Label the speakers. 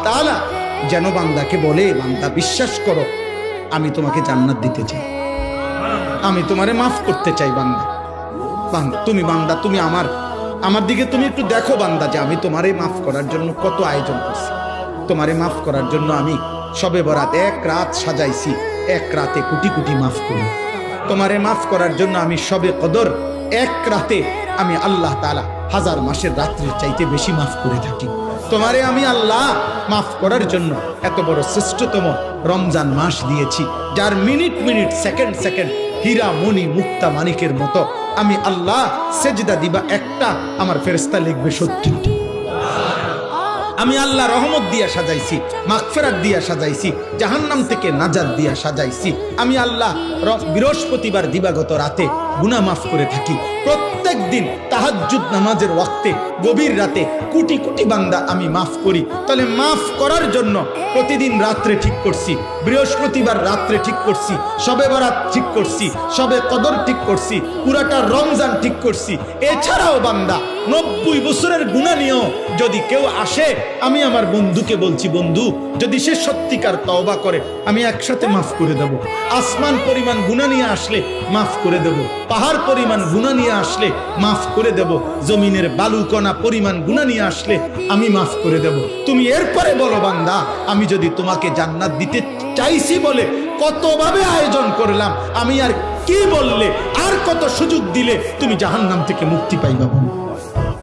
Speaker 1: তাআলা যেন বান্দাকে বলে, বান্দা বিশ্বাস করো আমি তোমাকে জান্নাত দিতে চাই, আমি তোমারে মাফ করতে চাই। বান্দা তুমি বান্দা তুমি আমার দিকে তুমি একটু দেখো বান্দা, যে আমি তোমারে মাফ করার জন্য কত আয়োজন করছি। তোমারে মাফ করার জন্য আমি শবে বরাত এক রাত সাজাইছি, এক রাতে কোটি কোটি মাফ করি। তোমারে মাফ করার জন্য আমি শবে কদর এক রাতে আমি আল্লাহ তাআলা 1000 মাসের রাত্রির চাইতে বেশি মাফ করে থাকি। তোমারে আমি আল্লাহ মাফ করার জন্য এত বড় শ্রেষ্ঠতম রমজান মাস দিয়েছি, যার মিনিট মিনিট সেকেন্ড সেকেন্ড হীরা মণি মুক্তা মানিকের মতো আমি আল্লাহ সেজদা দিবা একটা, আমার ফেরেশতা লিখবে 70। আমি আল্লাহ রহমত দিয়া সাজাইছি, মাগফিরাত দিয়া সাজাইছি, জাহান্নাম থেকে নাজাত দিয়া সাজাইছি। আমি আল্লাহ বৃহস্পতিবার দিবাগত রাতে গুনাহ মাফ করে থাকি। প্রত্যেক দিন তাহাজ্জুদ নামাজের ওয়াক্তে গভীর রাতে কোটি কোটি বান্দা আমি মাফ করি। তাহলে মাফ করার জন্য প্রতিদিন রাত্রে ঠিক করছি, বৃহস্পতিবার রাত্রে ঠিক করছি, শবে বরাত ঠিক করছি, শবে কদর ঠিক করছি, পুরাটা রমজান ঠিক করছি। এছাড়াও বান্দা 90 বছরের গুনাহ নিয়েও যদি কেউ আসে, আমি আমার বন্ধুকে বলছি, বন্ধু যদি সে সত্যিকার তওবা করে আমি একসাথে মাফ করে দেব। আসমান পরিমাণ গুনাহ নিয়ে আসলে মাফ করে দেব, পাহাড় পরিমাণ গুনাহ নিয়ে আসলে মাফ করে দেব, জমিনের বালুকণা পরিমাণ গুনাহ নিয়ে আসলে আমি মাফ করে দেব। তুমি এরপরে বলো বান্দা, আমি যদি তোমাকে জান্নাত দিতে চাইছি বলে কতভাবে আয়োজন করলাম, আমি আর কি বললে, আর কত সুযোগ দিলে তুমি জাহান্নাম থেকে মুক্তি পাইবা?